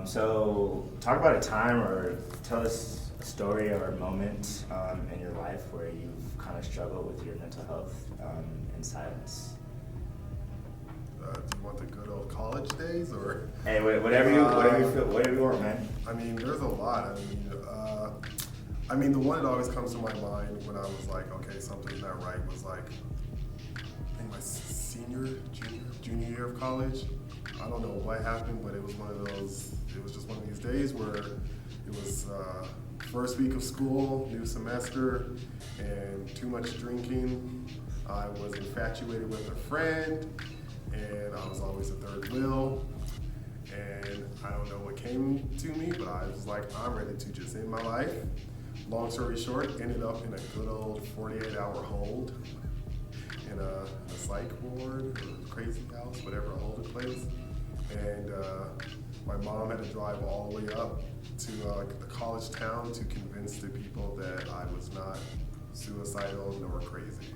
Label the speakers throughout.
Speaker 1: So talk about a time or tell us a story or a moment in your life where you've kind of struggled with your mental health in silence.
Speaker 2: Do you want the good old college days, or?
Speaker 1: Hey, whatever you feel, whatever you want, man.
Speaker 2: I mean, there's a lot. I mean, the one that always comes to my mind when I was like, okay, something's not right, was like, I think my junior year of college. I don't know what happened, but it was just one of these days where it was first week of school, new semester, and too much drinking. I was infatuated with a friend, and I was always the third wheel. And I don't know what came to me, but I was like, I'm ready to just end my life. Long story short, ended up in a good old 48-hour hold in a psych ward, or crazy house, whatever, a holding place. And my mom had to drive all the way up to the college town to convince the people that I was not suicidal nor crazy.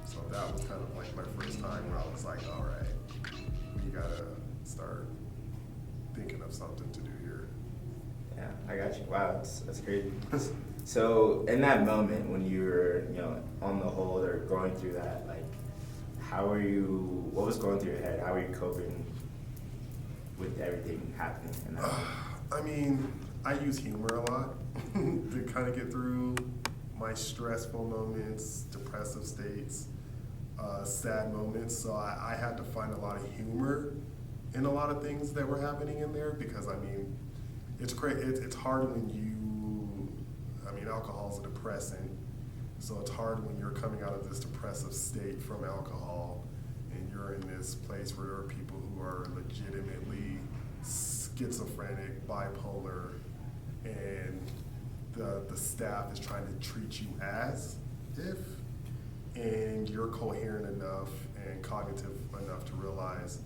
Speaker 2: So that was kind of like my first time where I was like, all right, we gotta start thinking of something to do here.
Speaker 1: Yeah, I got you. Wow, that's crazy. So in that moment when you were, on the hold or going through that, like, what was going through your head? How were you coping with everything happening in that moment?
Speaker 2: I mean, I use humor a lot to kind of get through my stressful moments, depressive states, sad moments. So I had to find a lot of humor in a lot of things that were happening in there, because I mean, it's hard when alcohol's a depressant, so it's hard when you're coming out of this depressive state from alcohol and you're in this place where there are people who are legitimately schizophrenic, bipolar, and the staff is trying to treat you as if, and you're coherent enough and cognitive enough to realize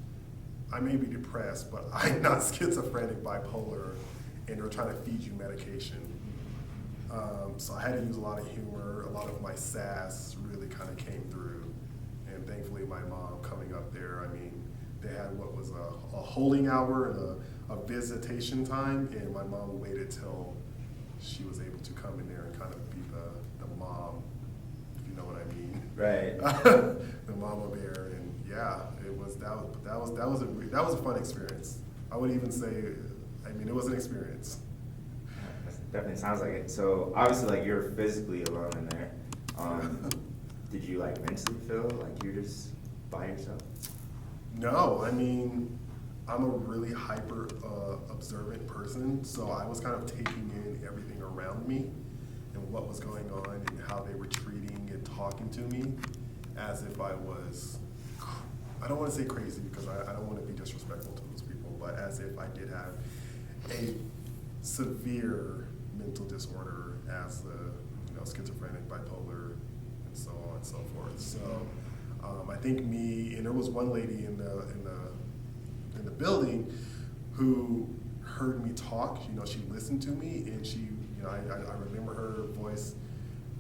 Speaker 2: I may be depressed, but I'm not schizophrenic, bipolar, and they're trying to feed you medication. So I had to use a lot of humor. A lot of my sass really kind of came through, and thankfully my mom coming up there, I mean, they had what was a holding hour and a visitation time, and my mom waited till she was able to come in there and kind of be the mom, if you know what I mean.
Speaker 1: Right.
Speaker 2: The mama bear, and yeah, that was a fun experience. I would even say, I mean, it was an experience.
Speaker 1: Definitely sounds like it. So obviously, like, you're physically alone in there. Did you like mentally feel like you're just by yourself?
Speaker 2: No, I mean, I'm a really hyper observant person, so I was kind of taking in everything around me and what was going on and how they were treating and talking to me as if I was, I don't want to say crazy because I don't want to be disrespectful to those people, but as if I did have a severe mental disorder as schizophrenic, bipolar, and so on and so forth. So I think and there was one lady in the building who heard me talk. She listened to me, and she, I remember her voice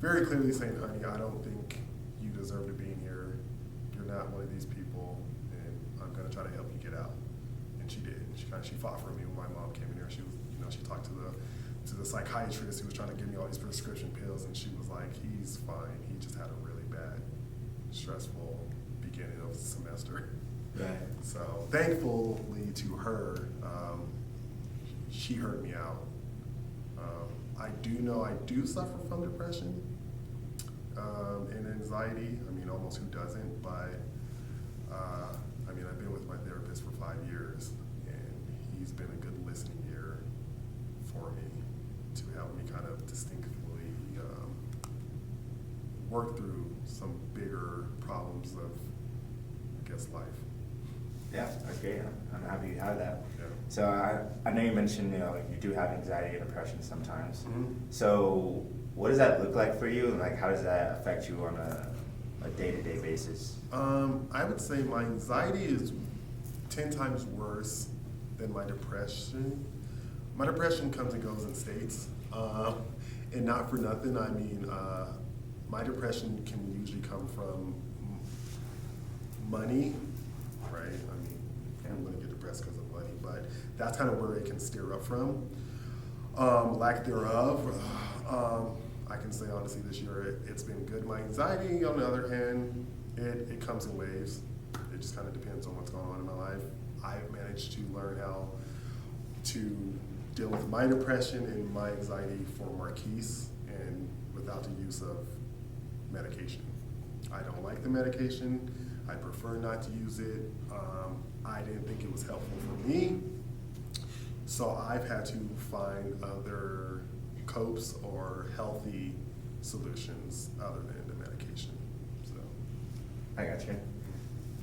Speaker 2: very clearly saying, "Honey, I don't think you deserve to be in here. You're not one of these people, and I'm gonna try to help you get out." And she did. She fought for me when my mom came in here. She was, she talked to the psychiatrist who was trying to give me all these prescription pills, and she was like, "He's fine. He just had a really bad, stressful beginning of the semester."
Speaker 1: Right.
Speaker 2: So thankfully to her, she heard me out. I do know I do suffer from depression and anxiety. I mean, almost who doesn't? But I mean, I've been with my therapist for 5 years, and he's been a good listening ear for me to help me kind of distinctly work through some bigger problems of, I guess, life.
Speaker 1: Yeah, that's great. I'm happy you had that.
Speaker 2: Yeah.
Speaker 1: So I know you mentioned, like, you do have anxiety and depression sometimes.
Speaker 2: Mm-hmm.
Speaker 1: So what does that look like for you? And, like, how does that affect you on a day-to-day basis?
Speaker 2: I would say my anxiety is 10 times worse than my depression. My depression comes and goes in states, and not for nothing. I mean, my depression can usually come from money, right? I mean, I'm going to get depressed because of money, but that's kind of where it can steer up from. Lack thereof, I can say honestly this year it's been good. My anxiety, on the other hand, it comes in waves. It just kind of depends on what's going on in my life. I've managed to learn how to deal with my depression and my anxiety for Marquis and without the use of medication. I don't like the medication. I prefer not to use it. I didn't think it was helpful for me. So I've had to find other copes or healthy solutions other than the medication. So
Speaker 1: I got you.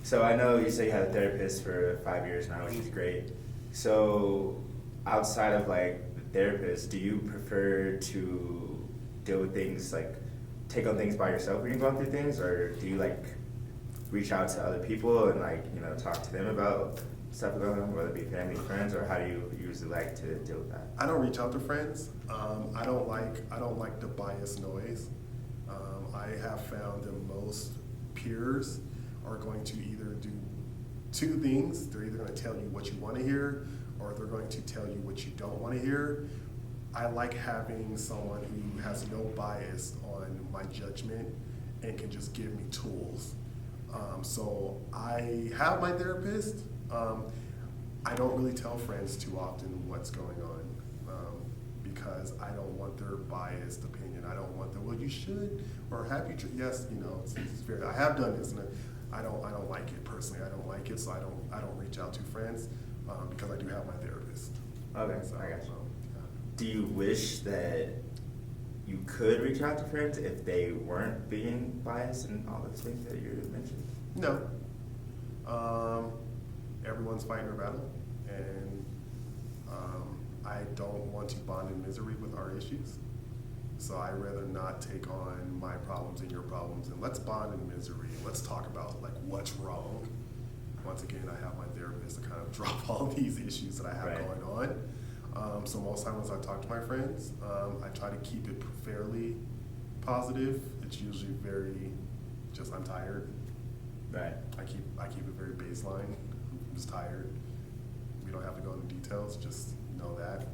Speaker 1: So I know you say you had a therapist for 5 years now, which is great. So outside of like the therapist, do you prefer to deal with things like take on things by yourself when you're going through things, or do you like reach out to other people and like, you know, talk to them about stuff going on, whether it be family, friends, or how do you usually like to deal with that?
Speaker 2: I don't reach out to friends. I don't like the bias noise. I have found that most peers are going to either do two things. They're either going to tell you what you want to hear, or they're going to tell you what you don't want to hear. I like having someone who has no bias on my judgment and can just give me tools. So I have my therapist. I don't really tell friends too often what's going on because I don't want their biased opinion. I don't want them, well, you should, or have you, yes, you know, it's fair. I have done this, and I don't like it personally. I don't like it, so I don't reach out to friends because I do have my therapist.
Speaker 1: Okay,
Speaker 2: So,
Speaker 1: I got you.
Speaker 2: yeah.
Speaker 1: Do you wish that you could reach out to friends if they weren't being biased and all those things that you mentioned?
Speaker 2: No. Everyone's fighting their battle, and I don't want to bond in misery with our issues. So I'd rather not take on my problems and your problems, and let's bond in misery. Let's talk about like what's wrong. Once again, I have my therapist to kind of drop all these issues that I have going on. So most times when I talk to my friends, I try to keep it fairly positive. It's usually very just I'm tired.
Speaker 1: Right.
Speaker 2: I keep it very baseline. I'm just tired. We don't have to go into details. Just know that.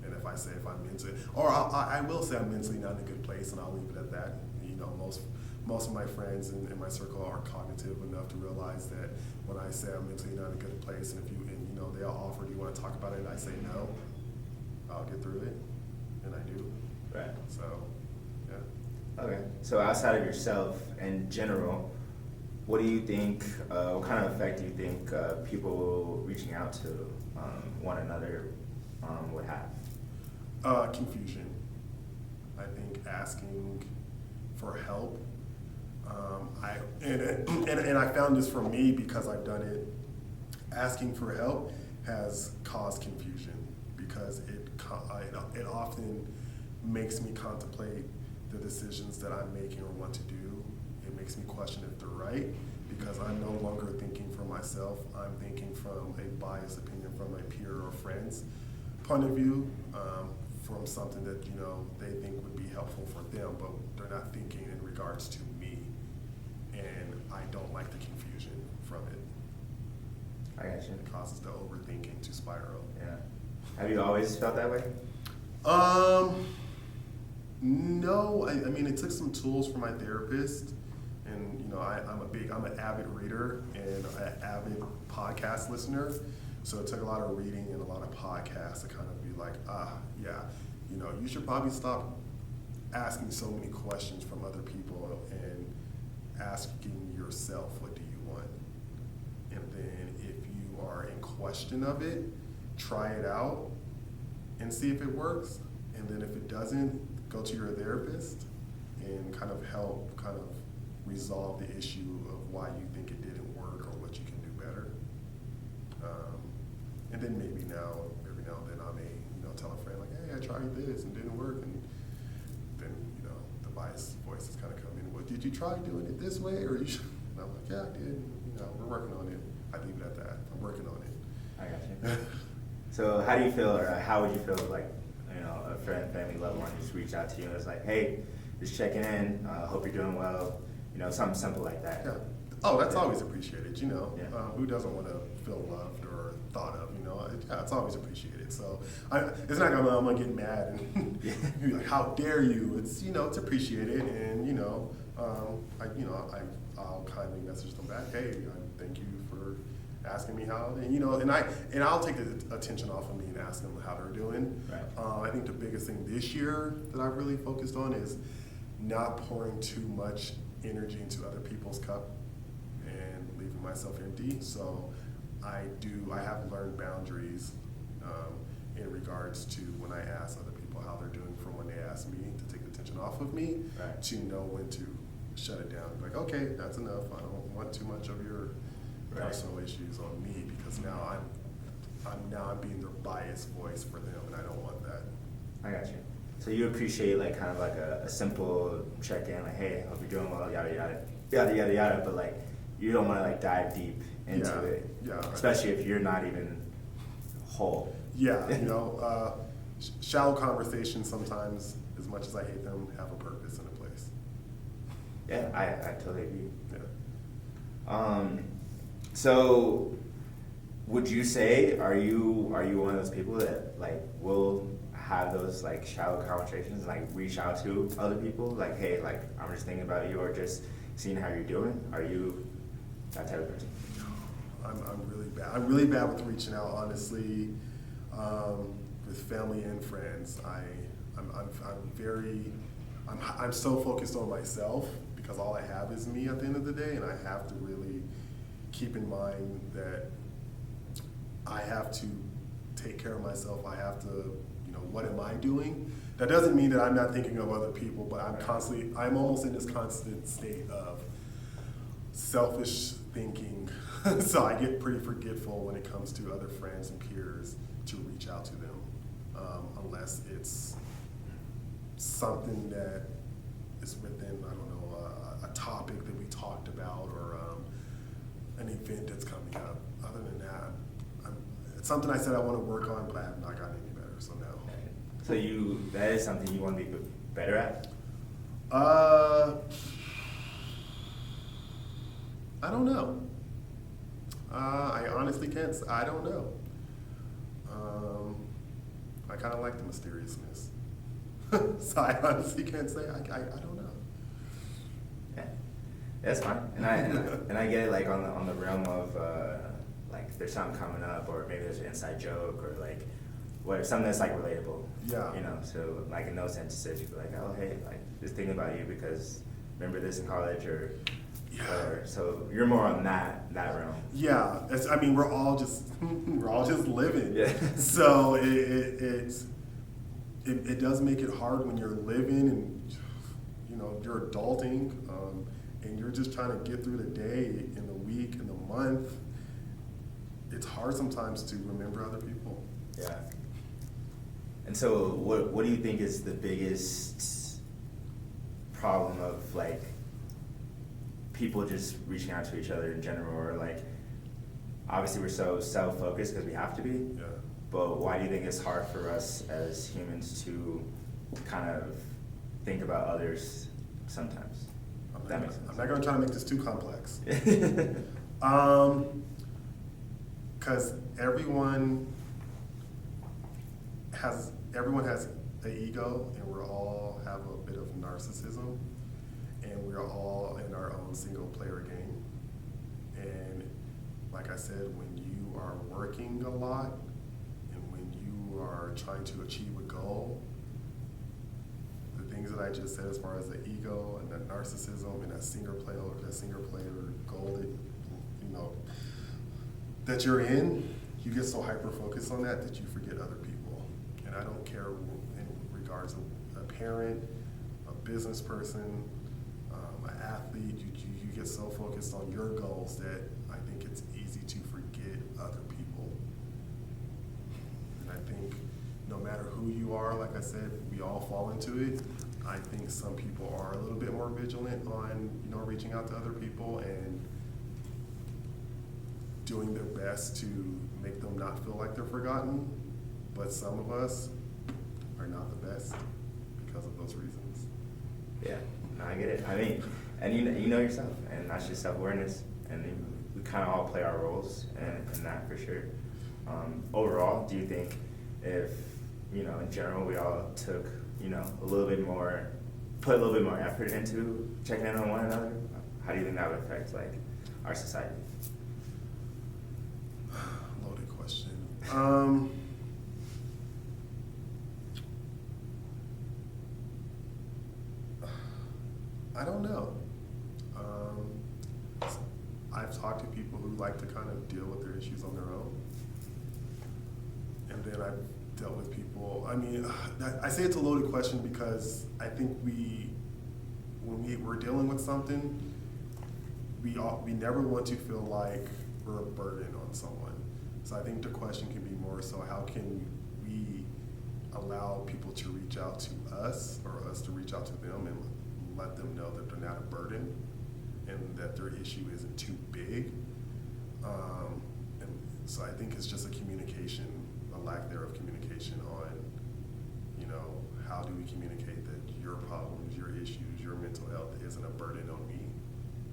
Speaker 2: And if I say if I'm mentally, or I will say I'm mentally not in a good place, and I'll leave it at that. You know, most of my friends in my circle are cognitive enough to realize that when I say I'm mentally not in a good place, and you know they'll offer, do you want to talk about it? And I say no. I'll get through it, and I do.
Speaker 1: Right.
Speaker 2: So, yeah.
Speaker 1: Okay. So outside of yourself in general, what do you think, what kind of effect do you think people reaching out to one another would have?
Speaker 2: Confusion. I think asking for help. And I found this for me because I've done it. Asking for help has caused confusion because it often makes me contemplate the decisions that I'm making or want to do. It makes me question if they're right because I'm no longer thinking for myself. I'm thinking from a biased opinion from a peer or friend's point of view, from something that you know they think would be helpful for them, but they're not thinking in regards to me, and I don't like the confusion from it.
Speaker 1: I got you.
Speaker 2: It causes the overthinking to spiral.
Speaker 1: Yeah. Have you always felt that way?
Speaker 2: No. I mean, it took some tools from my therapist, and you know, I'm an avid reader and an avid podcast listener. So it took a lot of reading and a lot of podcasts to kind of be like, yeah, you know, you should probably stop asking so many questions from other people and asking yourself, what do you want? And then if you are in question of it, try it out and see if it works. And then if it doesn't, go to your therapist and kind of help kind of resolve the issue of why you think it didn't work or what you can do better. And then maybe every now and then I may, you know, tell a friend like, hey, I tried this and it didn't work. And then, you know, the biased voices kind of come in. Well, did you try doing it this way or you should? And I'm like, yeah, I did. You know, we're working on it. I leave it at that. I'm working on it.
Speaker 1: I got you. So how do you feel, or how would you feel if, like, you know, a friend, family, loved one just reach out to you and it's like, hey, just checking in, hope you're doing well, you know, something simple like that.
Speaker 2: Yeah. Oh, that's always appreciated, you know.
Speaker 1: Yeah.
Speaker 2: Who doesn't want to feel loved or thought of, you know, it's always appreciated. So it's not gonna, I'm gonna get mad and be like, how dare you? It's, you know, it's appreciated, and you know, I'll kindly message them back, hey, thank you for asking me how, and you know, and I'll take the attention off of me and ask them how they're doing.
Speaker 1: Right.
Speaker 2: I think the biggest thing this year that I've really focused on is not pouring too much energy into other people's cup and leaving myself empty. So I have learned boundaries in regards to when I ask other people how they're doing from when they ask me to take the attention off of me,
Speaker 1: Right.
Speaker 2: to know when to shut it down. Like, okay, that's enough. I don't want too much of your personal issues on me, because now I'm being the biased voice for them, and I don't want that.
Speaker 1: I got you. So you appreciate like kind of like a simple check-in, like, hey, hope you're doing well, yada yada yada yada yada, but like you don't want to like dive deep into it, especially if you're not even whole.
Speaker 2: Yeah, you know, shallow conversations sometimes, as much as I hate them, have a purpose and a place.
Speaker 1: Yeah, I totally agree.
Speaker 2: Yeah.
Speaker 1: So would you say, are you one of those people that like will have those like shallow conversations, like reach out to other people, like, hey, like I'm just thinking about you, or just seeing how you're doing? Are you that type of person?
Speaker 2: I'm really bad. I'm really bad with reaching out, honestly, with family and friends. I'm so focused on myself, because all I have is me at the end of the day, and I have to really keep in mind that I have to take care of myself. I have to, you know, what am I doing? That doesn't mean that I'm not thinking of other people, but I'm almost in this constant state of selfish thinking. So I get pretty forgetful when it comes to other friends and peers to reach out to them, unless it's something that is within, I don't know, a topic that we talked about, or an event that's coming up. Other than that, it's something I said I want to work on, but I have not gotten any better, so no.
Speaker 1: So that is something you want to be better at?
Speaker 2: I don't know. I honestly can't. I don't know. I kind of like the mysteriousness, so I honestly can't say. I don't know.
Speaker 1: Yeah, that's fine. And I get it. Like on the realm of like there's something coming up, or maybe there's an inside joke, or like something that's like relatable.
Speaker 2: Yeah.
Speaker 1: You know. So like in those instances, you'd be like, oh hey, like just thinking about you because remember this in college, or. Yeah. So you're more on that realm.
Speaker 2: Yeah, I mean, we're all just living.
Speaker 1: Yeah.
Speaker 2: So it does make it hard when you're living, and you know you're adulting, and you're just trying to get through the day and the week and the month. It's hard sometimes to remember other people.
Speaker 1: Yeah. And so what do you think is the biggest problem of like people just reaching out to each other in general, or like obviously we're so self-focused because we have to be,
Speaker 2: Yeah.
Speaker 1: but why do you think it's hard for us as humans to kind of think about others sometimes? That makes sense.
Speaker 2: I'm not going to try to make this too complex. Because everyone has an ego, and we all have a bit of narcissism, and we're all in our own single player game. And like I said, when you are working a lot, and when you are trying to achieve a goal, the things that I just said as far as the ego and that narcissism and that single player goal that, you know, that you're in, you get so hyper focused on that you forget other people. And I don't care in regards to a parent, a business person, an athlete. You get so focused on your goals that I think it's easy to forget other people. And I think no matter who you are, like I said, we all fall into it. I think some people are a little bit more vigilant on, you know, reaching out to other people and doing their best to make them not feel like they're forgotten. But some of us are not the best because of those reasons.
Speaker 1: Yeah, no, I get it. I mean, and you know yourself, and that's just self-awareness, and we kind of all play our roles in that for sure. Overall, do you think if, in general, we all took, a little bit more, put a little bit more effort into checking in on one another, how do you think that would affect, like, our society?
Speaker 2: Loaded question. I don't know. I've talked to people who like to kind of deal with their issues on their own. And then I've dealt with people, I say it's a loaded question because I think when we're dealing with something, we never want to feel like we're a burden on someone. So I think the question can be more so, how can we allow people to reach out to us or us to reach out to them and let them know that they're not a burden and that their issue isn't too big. And so I think it's just a lack there of communication on, how do we communicate that your problems, your issues, your mental health isn't a burden on me.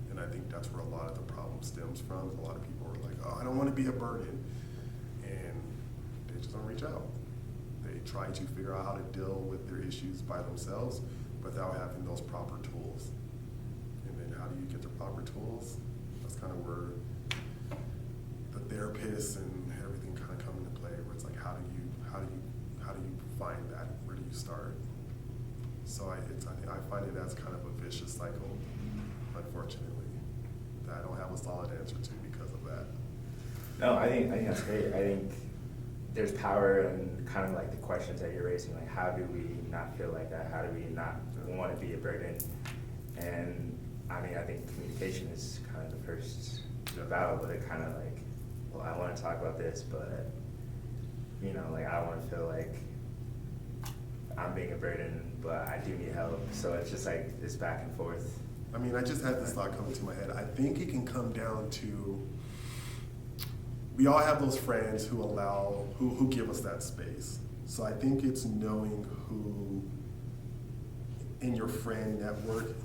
Speaker 2: And I think that's where a lot of the problem stems from. A lot of people are like, oh, I don't want to be a burden. And they just don't reach out. They try to figure out how to deal with their issues by themselves without having those proper tools. And then how do you get the proper tools? That's kind of where the therapist and everything kind of come into play, where it's like, how do you find that? Where do you start? So I find it as kind of a vicious cycle, unfortunately, that I don't have a solid answer to because of that.
Speaker 1: No, I think that's great. I think there's power in kind of like the questions that you're raising, like how do we not feel like that? How do we not want to be a burden? And I think communication is kind of the first battle, but it kind of like, well, I want to talk about this, but like I don't want to feel like I'm being a burden, but I do need help. So it's just like this back and forth.
Speaker 2: I just had this thought come into my head. I think it can come down to, we all have those friends who give us that space. So I think it's knowing who in your friend network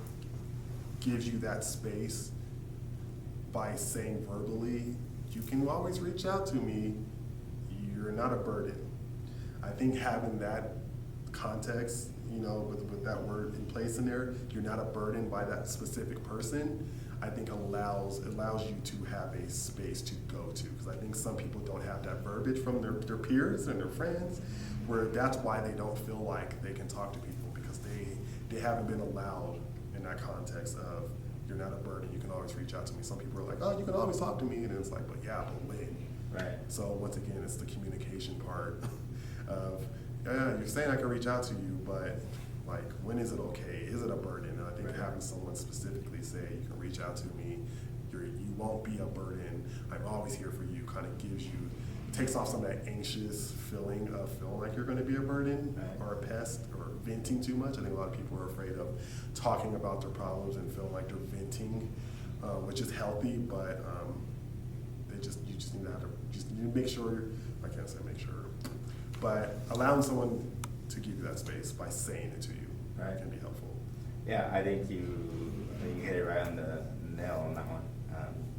Speaker 2: gives you that space by saying verbally, you can always reach out to me, you're not a burden. I think having that context, with that word in place in there, you're not a burden by that specific person, I think allows you to have a space to go to. Because I think some people don't have that verbiage from their peers and their friends, where that's why they don't feel like they can talk to people, because they haven't been allowed in that context of, you're not a burden, you can always reach out to me. Some people are like, oh, you can always talk to me, and it's like, but yeah, but when?
Speaker 1: Right.
Speaker 2: So once again, it's the communication part of, yeah, you're saying I can reach out to you, but like, when is it okay? Is it a burden? And I think
Speaker 1: Right.
Speaker 2: having someone specifically say, you can reach out to me, you won't be a burden, I'm always here for you, kind of takes off some of that anxious feeling of feeling like you're going to be a burden
Speaker 1: Right.
Speaker 2: or a pest or venting too much. I think a lot of people are afraid of talking about their problems and feeling like they're venting, which is healthy, but you just need to make sure, I can't say make sure, but allowing someone to give you that space by saying it to you
Speaker 1: Right.
Speaker 2: can be helpful.
Speaker 1: Yeah, I think you hit it right on the nail on that one.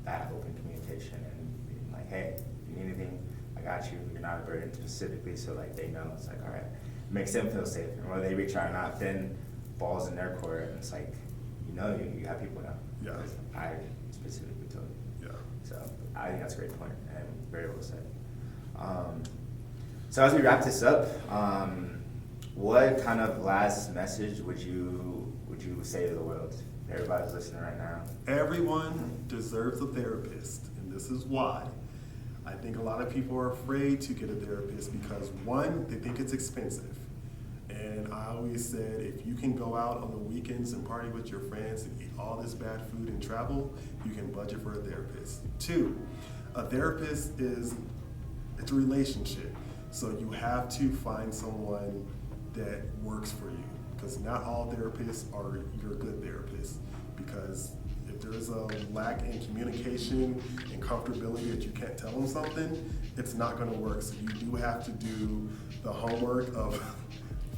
Speaker 1: That open communication and being like, hey, if you need anything, I got you. You're not a burden specifically, so like they know. It's like, all right, it makes them feel safe. And whether they reach out or not, then ball's in their court, and it's like, you have people now.
Speaker 2: Yeah.
Speaker 1: Because I specifically told you.
Speaker 2: Yeah.
Speaker 1: So I think that's a great point and very well said. So as we wrap this up, what kind of last message would you say to the world? Everybody's listening right now.
Speaker 2: Everyone deserves a therapist, and this is why. I think a lot of people are afraid to get a therapist because, one, they think it's expensive. And I always said, if you can go out on the weekends and party with your friends and eat all this bad food and travel, you can budget for a therapist. Two, a therapist it's a relationship. So you have to find someone that works for you, because not all therapists are your good therapists. Because if there's a lack in communication and comfortability that you can't tell them something, it's not going to work. So you do have to do the homework of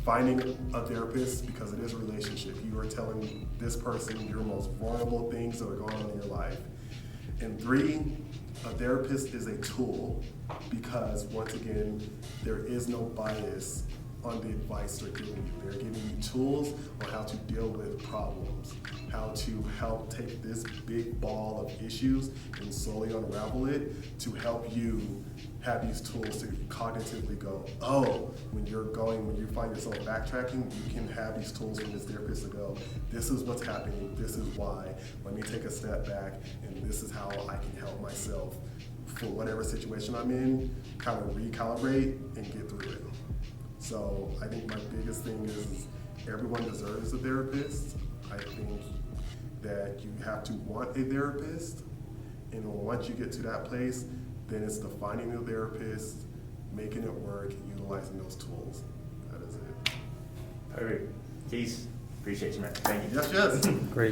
Speaker 2: finding a therapist, because it is a relationship. You are telling this person your most vulnerable things that are going on in your life. And three, A therapist is a tool because, once again, there is no bias on the advice they're giving you. They're giving you tools on how to deal with problems, how to help take this big ball of issues and slowly unravel it to help you have these tools to cognitively go, oh, when you find yourself backtracking, you can have these tools from this therapist to go, this is what's happening, this is why, let me take a step back, and this is how I can help myself for whatever situation I'm in, kind of recalibrate and get through it. So I think my biggest thing is everyone deserves a therapist. I think that you have to want a therapist, and once you get to that place, then it's the finding a therapist, making it work, utilizing those tools. That is it.
Speaker 1: Perfect. Peace. Appreciate you, man. Thank you.
Speaker 2: Yes, yes.
Speaker 3: Great.